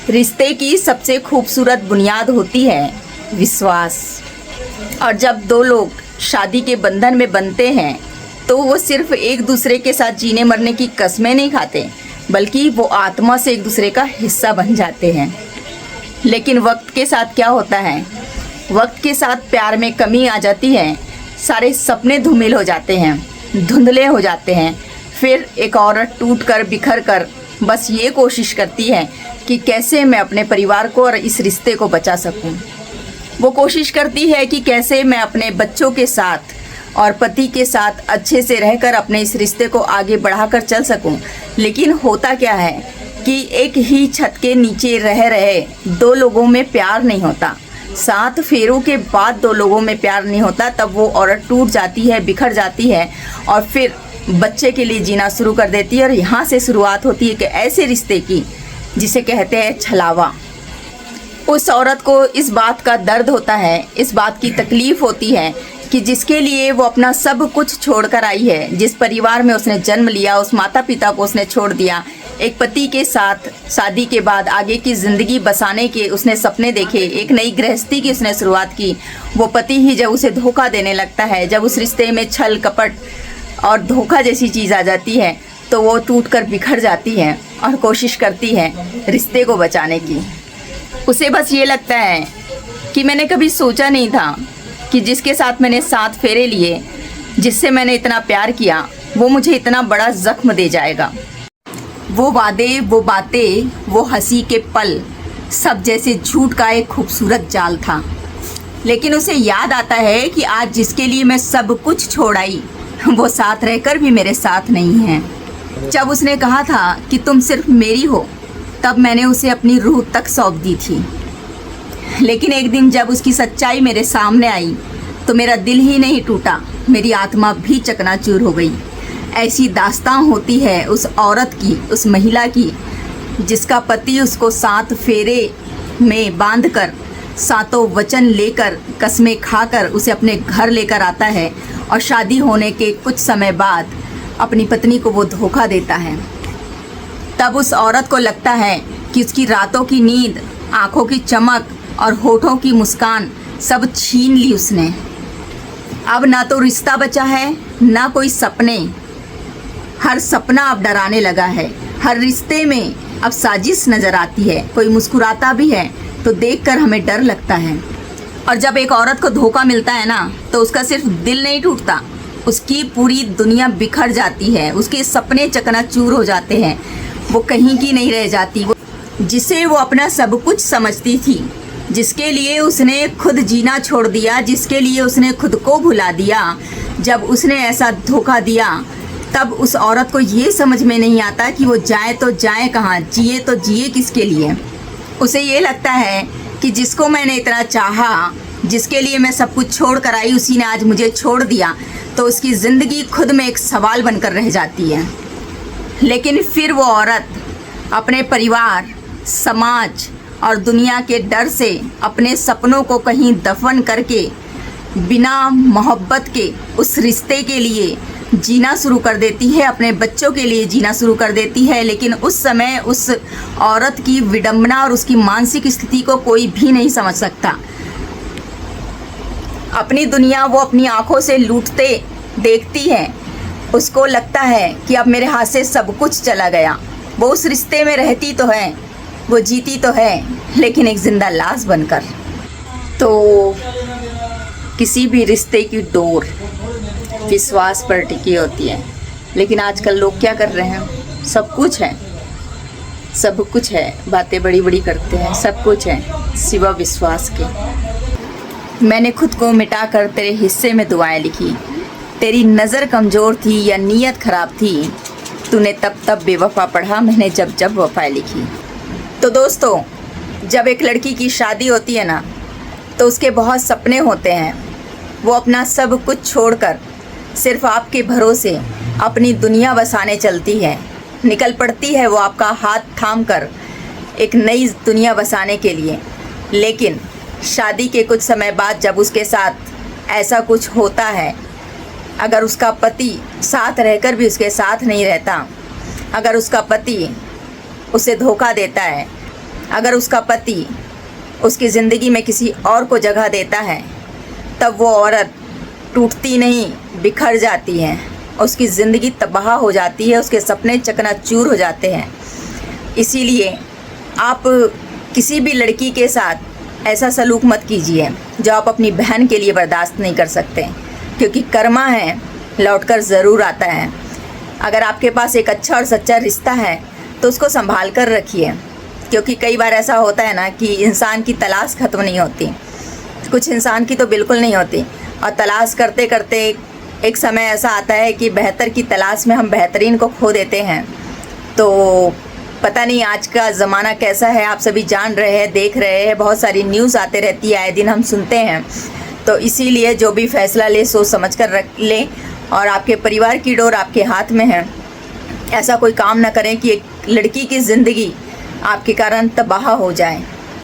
रिश्ते की सबसे खूबसूरत बुनियाद होती है विश्वास। और जब दो लोग शादी के बंधन में बंधते हैं तो वो सिर्फ एक दूसरे के साथ जीने मरने की कस्में नहीं खाते, बल्कि वो आत्मा से एक दूसरे का हिस्सा बन जाते हैं। लेकिन वक्त के साथ क्या होता है, वक्त के साथ प्यार में कमी आ जाती है, सारे सपने धूमिल हो जाते हैं, धुंधले हो जाते हैं। फिर एक औरत टूट कर बिखर कर बस ये कोशिश करती है कि कैसे मैं अपने परिवार को और इस रिश्ते को बचा सकूं। वो कोशिश करती है कि कैसे मैं अपने बच्चों के साथ और पति के साथ अच्छे से रहकर अपने इस रिश्ते को आगे बढ़ाकर चल सकूं। लेकिन होता क्या है कि एक ही छत के नीचे रह रहे दो लोगों में प्यार नहीं होता। 7 फेरों के बाद दो लोगों में प्यार नहीं होता, तब वो औरत टूट जाती है, बिखर जाती है और फिर बच्चे के लिए जीना शुरू कर देती है। और यहाँ से शुरुआत होती है कि ऐसे रिश्ते की जिसे कहते हैं छलावा। उस औरत को इस बात का दर्द होता है, इस बात की तकलीफ़ होती है कि जिसके लिए वो अपना सब कुछ छोड़कर आई है, जिस परिवार में उसने जन्म लिया, उस माता पिता को उसने छोड़ दिया, एक पति के साथ शादी के बाद आगे की ज़िंदगी बसाने के उसने सपने देखे, एक नई गृहस्थी की उसने शुरुआत की। वो पति ही जब उसे धोखा देने लगता है, जब उस रिश्ते में छल कपट और धोखा जैसी चीज़ आ जाती है, तो वो टूट कर बिखर जाती है और कोशिश करती है रिश्ते को बचाने की। उसे बस ये लगता है कि मैंने कभी सोचा नहीं था कि जिसके साथ मैंने 7 फेरे लिए, जिससे मैंने इतना प्यार किया, वो मुझे इतना बड़ा जख्म दे जाएगा। वो वादे, वो बातें, वो हंसी के पल सब जैसे झूठ का एक खूबसूरत जाल था। लेकिन उसे याद आता है कि आज जिसके लिए मैं सब कुछ छोड़ आई, वो साथ रहकर भी मेरे साथ नहीं है। जब उसने कहा था कि तुम सिर्फ मेरी हो, तब मैंने उसे अपनी रूह तक सौंप दी थी। लेकिन एक दिन जब उसकी सच्चाई मेरे सामने आई तो मेरा दिल ही नहीं टूटा, मेरी आत्मा भी चकनाचूर हो गई। ऐसी दास्तां होती है उस औरत की, उस महिला की, जिसका पति उसको 7 फेरे में बांधकर, 7 वचन लेकर, कसमें खाकर उसे अपने घर लेकर आता है और शादी होने के कुछ समय बाद अपनी पत्नी को वो धोखा देता है। तब उस औरत को लगता है कि उसकी रातों की नींद, आँखों की चमक और होठों की मुस्कान सब छीन ली उसने। अब ना तो रिश्ता बचा है, ना कोई सपने। हर सपना अब डराने लगा है, हर रिश्ते में अब साजिश नज़र आती है। कोई मुस्कुराता भी है तो देखकर हमें डर लगता है। और जब एक औरत को धोखा मिलता है ना, तो उसका सिर्फ दिल नहीं टूटता, उसकी पूरी दुनिया बिखर जाती है, उसके सपने चकनाचूर हो जाते हैं। वो कहीं की नहीं रह जाती। वो जिसे वो अपना सब कुछ समझती थी, जिसके लिए उसने खुद जीना छोड़ दिया, जिसके लिए उसने खुद को भुला दिया, जब उसने ऐसा धोखा दिया, तब उस औरत को ये समझ में नहीं आता कि वो जाए तो जाए कहाँ, जिए तो जिए किसके लिए। उसे ये लगता है कि जिसको मैंने इतना चाहा, जिसके लिए मैं सब कुछ छोड़ कर आई, उसी ने आज मुझे छोड़ दिया। तो उसकी ज़िंदगी खुद में एक सवाल बनकर रह जाती है। लेकिन फिर वो औरत अपने परिवार, समाज और दुनिया के डर से अपने सपनों को कहीं दफन करके बिना मोहब्बत के उस रिश्ते के लिए जीना शुरू कर देती है, अपने बच्चों के लिए जीना शुरू कर देती है। लेकिन उस समय उस औरत की विडंबना और उसकी मानसिक स्थिति को कोई भी नहीं समझ सकता। अपनी दुनिया वो अपनी आंखों से लूटते देखती है। उसको लगता है कि अब मेरे हाथ से सब कुछ चला गया। वो उस रिश्ते में रहती तो है, वो जीती तो है, लेकिन एक जिंदा लाश बनकर। तो किसी भी रिश्ते की डोर विश्वास पर टिकी होती है। लेकिन आजकल लोग क्या कर रहे हैं, सब कुछ है, सब कुछ है, बातें बड़ी बड़ी करते हैं, सब कुछ है सिवा विश्वास के। मैंने खुद को मिटाकर तेरे हिस्से में दुआएं लिखी। तेरी नज़र कमज़ोर थी या नीयत ख़राब थी, तूने तब बेवफा पढ़ा, मैंने जब वफ़ा लिखी। तो दोस्तों, जब एक लड़की की शादी होती है ना, तो उसके बहुत सपने होते हैं। वो अपना सब कुछ छोड़कर सिर्फ आपके भरोसे अपनी दुनिया बसाने चलती है, निकल पड़ती है वो आपका हाथ थाम कर एक नई दुनिया बसाने के लिए। लेकिन शादी के कुछ समय बाद जब उसके साथ ऐसा कुछ होता है, अगर उसका पति साथ रहकर भी उसके साथ नहीं रहता, अगर उसका पति उसे धोखा देता है, अगर उसका पति उसकी ज़िंदगी में किसी और को जगह देता है, तब वो औरत टूटती नहीं, बिखर जाती है, उसकी ज़िंदगी तबाह हो जाती है, उसके सपने चकनाचूर हो जाते हैं। इसीलिए आप किसी भी लड़की के साथ ऐसा सलूक मत कीजिए जो आप अपनी बहन के लिए बर्दाश्त नहीं कर सकते, क्योंकि कर्मा है, लौटकर ज़रूर आता है। अगर आपके पास एक अच्छा और सच्चा रिश्ता है तो उसको संभाल कर रखिए, क्योंकि कई बार ऐसा होता है ना कि इंसान की तलाश ख़त्म नहीं होती, कुछ इंसान की तो बिल्कुल नहीं होती, और तलाश करते करते एक समय ऐसा आता है कि बेहतर की तलाश में हम बेहतरीन को खो देते हैं। तो पता नहीं आज का ज़माना कैसा है, आप सभी जान रहे हैं, देख रहे हैं, बहुत सारी न्यूज़ आते रहती है, आए दिन हम सुनते हैं। तो इसीलिए जो भी फैसला ले सोच समझ कर रख लें, और आपके परिवार की डोर आपके हाथ में है। ऐसा कोई काम ना करें कि एक लड़की की ज़िंदगी आपके कारण तबाह हो जाए।